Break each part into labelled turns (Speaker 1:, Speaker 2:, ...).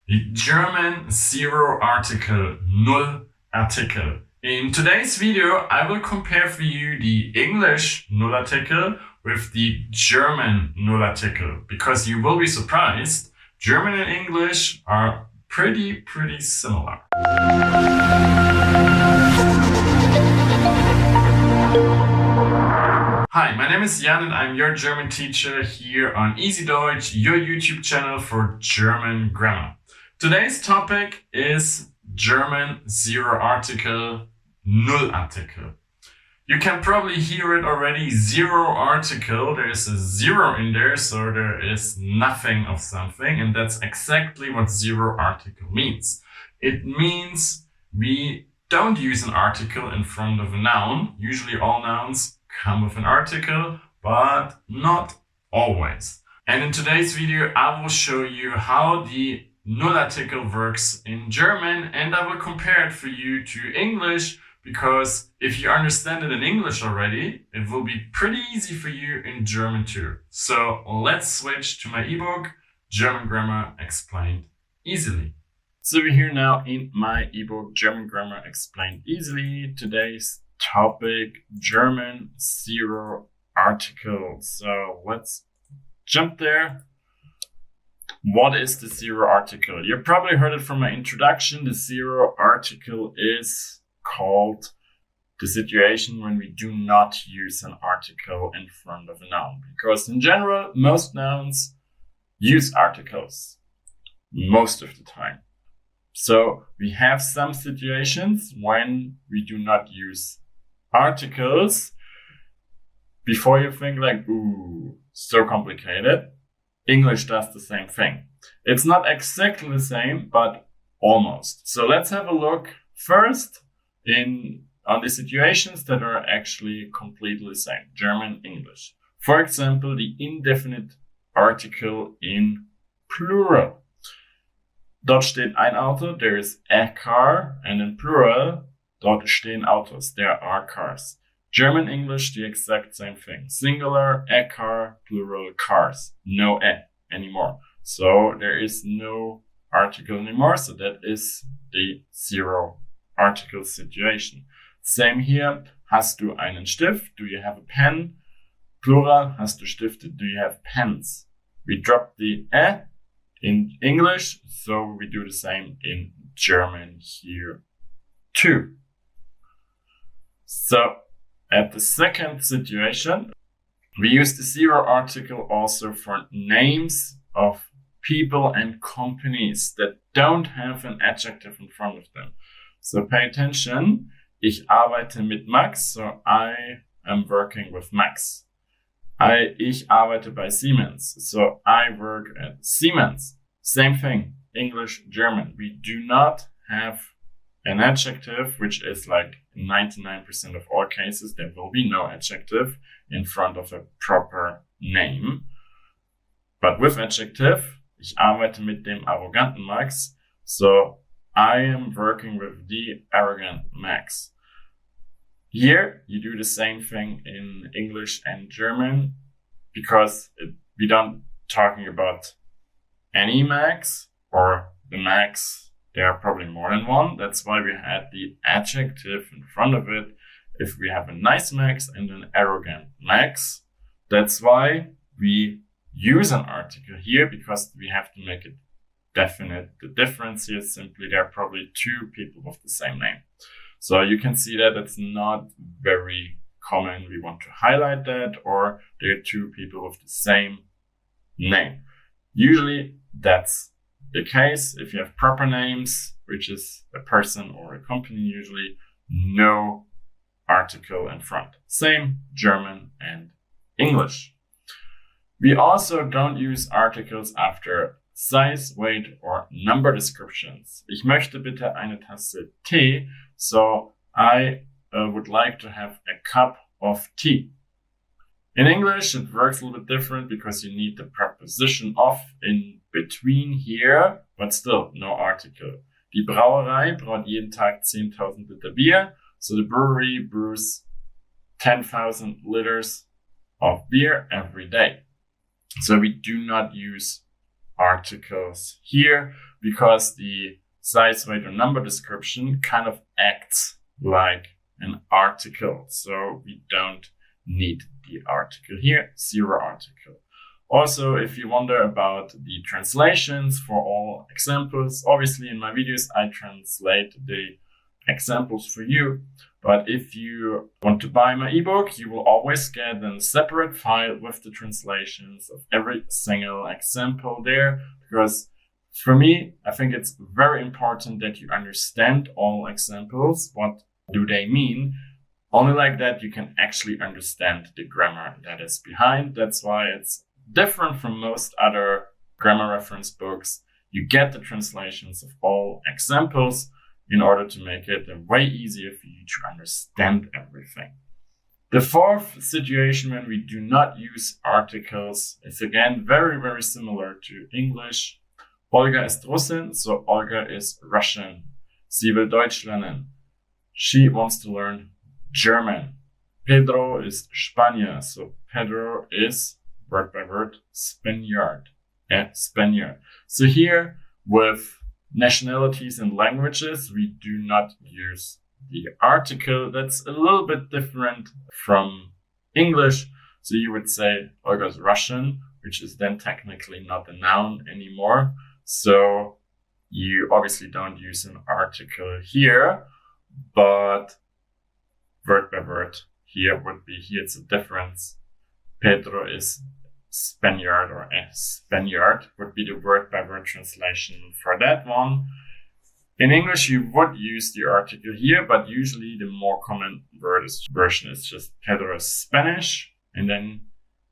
Speaker 1: the German Zero-Artikel, Nullartikel. In today's video, I will compare for you the English Nullartikel with the German Nullartikel, because you will be surprised, German and English are pretty similar. Hi, my name is Jan and I'm your German teacher here on EasyDeutsch, your YouTube channel for German grammar. Today's topic is German Zero-Artikel, Nullartikel. You can probably hear it already, Zero-Artikel, there's a zero in there, so there is nothing of something, and that's exactly what Zero-Artikel means. It means we don't use an article in front of a noun. Usually all nouns come with an article, but not always. And in today's video, I will show you how the Nullartikel works in German, and I will compare it for you to English, because if you understand it in English already, it will be pretty easy for you in German too. So let's switch to my ebook, German Grammar Explained Easily. So we're here now in my ebook, German Grammar Explained Easily. Today's topic, German Zero-Artikel. So let's jump there. What is the Zero-Artikel? You probably heard it from my introduction. The Zero-Artikel is called the situation when we do not use an article in front of a noun. Because in general, most nouns use articles most of the time. So we have some situations when we do not use articles. Before you think like, ooh, so complicated, English does the same thing. It's not exactly the same, but almost. So let's have a look first on the situations that are actually completely the same, German, English. For example, the indefinite article in plural. Dort steht ein Auto, there is a car, and in plural, dort stehen Autos, there are cars. German, English, the exact same thing. Singular, a car, plural, cars. No a anymore. So there is no article anymore, so that is the zero-article situation. Same here. Hast du einen Stift? Do you have a pen? Plural, hast du Stifte? Do you have pens? We drop the a in English, so we do the same in German here too. So at the second situation, we use the zero-article also for names of people and companies that don't have an adjective in front of them. So pay attention. Ich arbeite mit Max, so I am working with Max. Ich arbeite bei Siemens, so I work at Siemens. Same thing, English, German. We do not have an adjective, which is like 99% of all cases, there will be no adjective in front of a proper name. But with adjective, ich arbeite mit dem arroganten Max, so I am working with the arrogant Max. Here, you do the same thing in English and German, because we don't talking about any Max or the Max. There are probably more than one. That's why we had the adjective in front of it. If we have a nice Max and an arrogant Max, that's why we use an article here, because we have to make it definite. The difference here is simply there are probably two people with the same name. So you can see that it's not very common. We want to highlight that, or there are two people with the same name. Usually that's the case. If you have proper names, which is a person or a company, usually no article in front. Same German and English. We also don't use articles after size, weight, or number descriptions. Ich möchte bitte eine Tasse Tee, so I would like to have a cup of tea. In English, it works a little bit different because you need the preposition of in between here, but still no article. Die Brauerei braut jeden Tag 10,000 Liter Bier, so the brewery brews 10,000 liters of beer every day. So we do not use articles here. because the size, weight, or number description kind of acts like an article. So we don't need the article here, zero article. Also, if you wonder about the translations for all examples, obviously in my videos, I translate the examples for you. But if you want to buy my ebook, you will always get a separate file with the translations of every single example there. Because for me, I think it's very important that you understand all examples. What do they mean? Only like that you can actually understand the grammar that is behind. That's why it's different from most other grammar reference books. You get the translations of all examples in order to make it way easier for you to understand everything. The fourth situation when we do not use articles is again very, very similar to English. Olga ist Russin, so Olga is Russian. Sie will Deutsch lernen. She wants to learn German. Pedro is Spanier, so Pedro is, word by word, Spaniard. Spaniard. So here with nationalities and languages, we do not use the article. That's a little bit different from English. So you would say Olga's Russian, which is then technically not a noun anymore. So you obviously don't use an article here, but word by word here would be, here it's a difference. Pedro is Spaniard, or a Spaniard would be the word by word translation for that one. In English, you would use the article here, but usually the more common version is just Pedro is Spanish, and then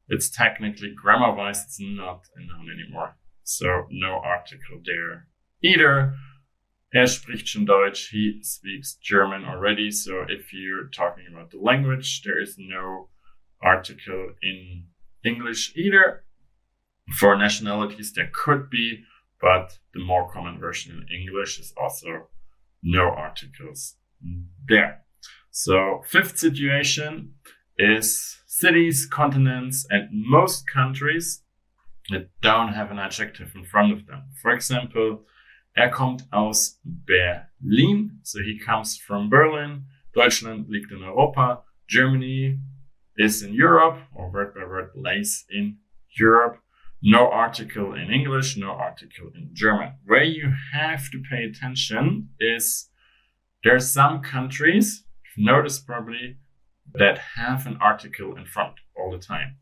Speaker 1: it's technically grammar-wise, it's not a noun anymore. So no article there either. Spricht schon Deutsch, he speaks German already. So if you're talking about the language, there is no article in English either. For nationalities, there could be, but the more common version in English is also no articles there. So fifth situation is cities, continents, and most countries that don't have an adjective in front of them. For example, kommt aus Berlin, so he comes from Berlin. Deutschland liegt in Europa. Germany is in Europe, or word by word lays in Europe. No article in English, no article in German. Where you have to pay attention is there are some countries, you've noticed probably, that have an article in front all the time.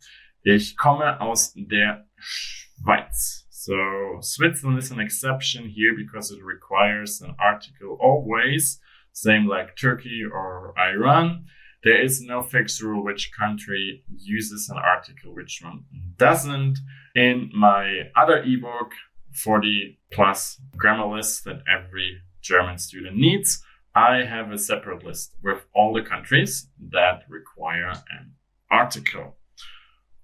Speaker 1: Ich komme aus der Schweiz. So Switzerland is an exception here because it requires an article always, same like Turkey or Iran. There is no fixed rule which country uses an article, which one doesn't. In my other ebook, 40 plus grammar lists that every German student needs, I have a separate list with all the countries that require an article.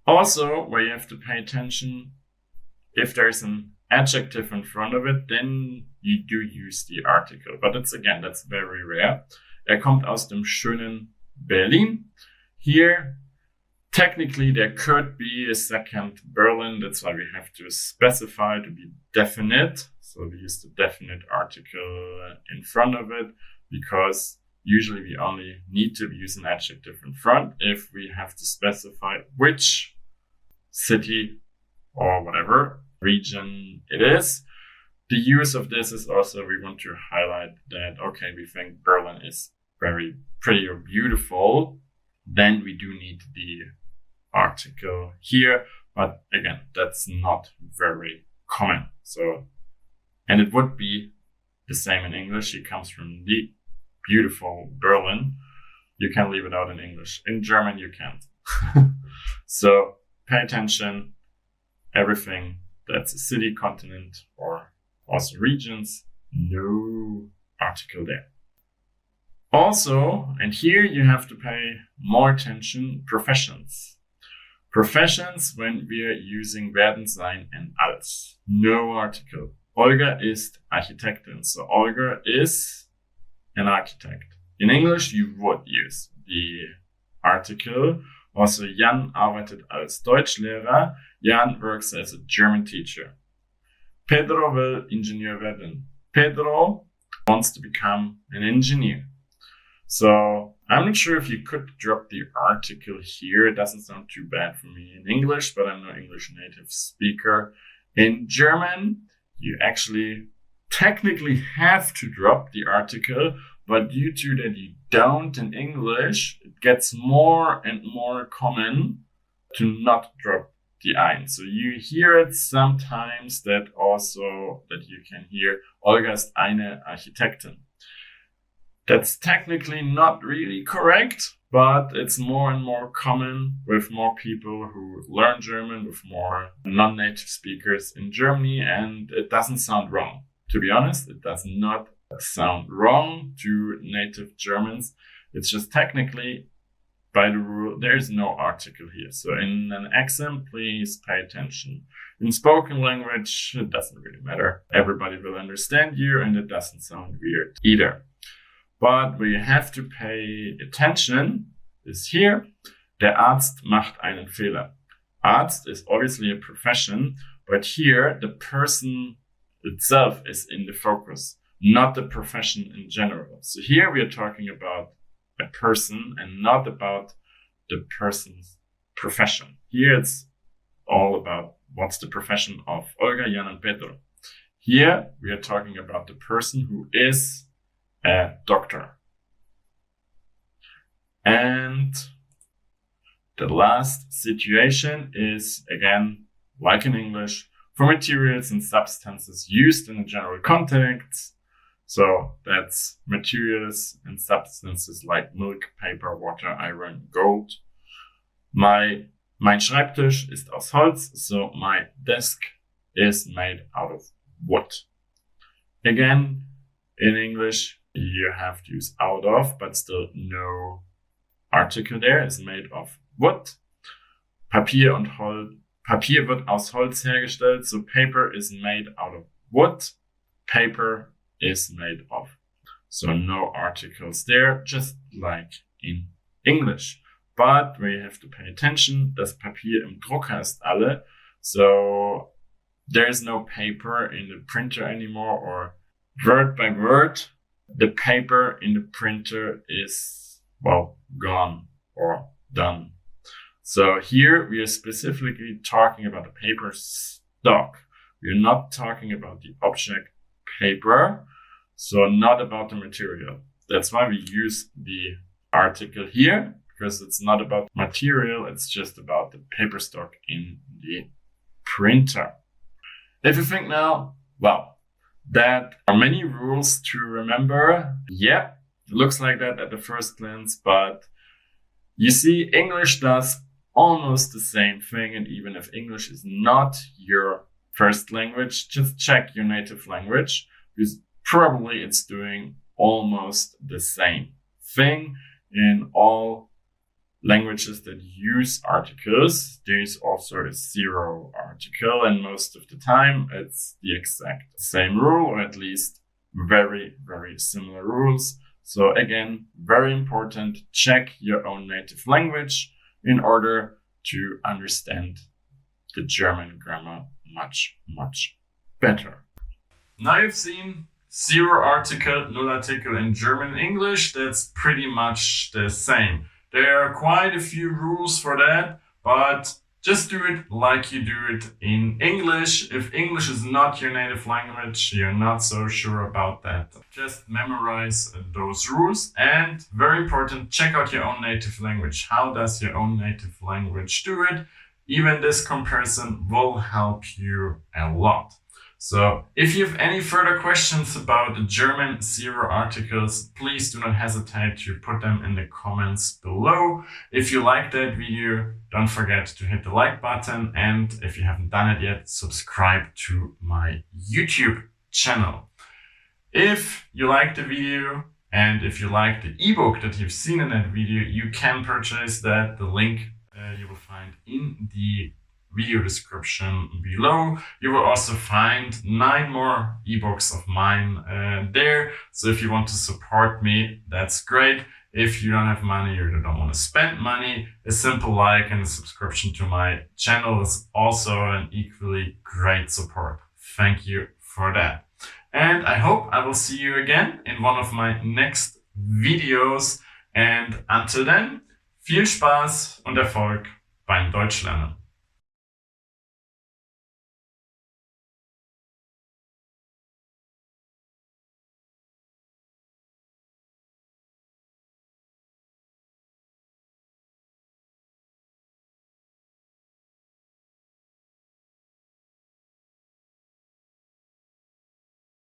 Speaker 1: Also, where you have to pay attention, if there's an adjective in front of it, then you do use the article. But that's very rare. Kommt aus dem schönen Berlin. Here, technically, there could be a second Berlin. That's why we have to specify to be definite. So we use the definite article in front of it, because usually we only need to use an adjective in front if we have to specify which city or whatever region it is. The use of this is also, we want to highlight that, okay, we think Berlin is very pretty or beautiful, then we do need the article here. But again, that's not very common. So, and it would be the same in English. It comes from the beautiful Berlin. You can leave it out in English. In German, you can't. So pay attention. Everything that's a city, continent, or also regions, no article there. Also, and here you have to pay more attention, professions. Professions when we are using werden, sein, and als. No article. Olga ist Architektin. So Olga is an architect. In English, you would use the article. Also, Jan arbeitet als Deutschlehrer. Jan works as a German teacher. Pedro will Ingenieur werden. Pedro wants to become an engineer. So I'm not sure if you could drop the article here. It doesn't sound too bad for me in English, but I'm no English native speaker. In German, you actually technically have to drop the article, but due to that you don't in English, it gets more and more common to not drop the ein. So you hear it sometimes that you can hear Olga ist eine Architektin. That's technically not really correct, but it's more and more common with more people who learn German, with more non-native speakers in Germany, and it doesn't sound wrong. To be honest, it does not sound wrong to native Germans. It's just technically, by the rule, there is no article here. So in an accent, please pay attention. In spoken language, it doesn't really matter. Everybody will understand you, and it doesn't sound weird either. But where you have to pay attention is here. Der Arzt macht einen Fehler. Arzt is obviously a profession, but here the person itself is in the focus, not the profession in general. So here we are talking about a person and not about the person's profession. Here it's all about what's the profession of Olga, Jan, and Pedro. Here we are talking about the person who is a doctor. And the last situation is, again, like in English, for materials and substances used in a general context. So that's materials and substances like milk, paper, water, iron, gold. Mein Schreibtisch ist aus Holz, so my desk is made out of wood. Again, in English, you have to use out of, but still no article there. Is made of wood. Papier wird aus Holz hergestellt, so paper is made out of wood. Paper is made of. So no articles there, just like in English. But where you have to pay attention, das Papier im Drucker ist alle. So there is no paper in the printer anymore, or word by word, the paper in the printer is, well, gone or done. So here we are specifically talking about the paper stock. We are not talking about the object paper, so not about the material. That's why we use the article here, because it's not about material, it's just about the paper stock in the printer. If you think now, well, that are many rules to remember. Yeah, it looks like that at the first glance, but you see, English does almost the same thing. And even if English is not your first language, just check your native language, because probably it's doing almost the same thing in all languages that use articles. There's also a zero article, and most of the time it's the exact same rule, or at least very, very similar rules. So again, very important, check your own native language in order to understand the German grammar much, much better. Now you've seen zero article, Nullartikel in German and English. That's pretty much the same. There are quite a few rules for that, but just do it like you do it in English. If English is not your native language, you're not so sure about that, just memorize those rules. And very important, check out your own native language. How does your own native language do it? Even this comparison will help you a lot. So if you have any further questions about the German zero articles, please do not hesitate to put them in the comments below. If you like that video, don't forget to hit the like button. And if you haven't done it yet, subscribe to my YouTube channel. If you like the video and if you like the ebook that you've seen in that video, you can purchase that. The link you will find in the video description below. You will also find 9 more ebooks of mine there. So if you want to support me, that's great. If you don't have money or you don't want to spend money, a simple like and a subscription to my channel is also an equally great support. thank you for that. And I hope I will see you again in one of my next videos. And until then, viel Spaß und Erfolg beim Deutschlernen.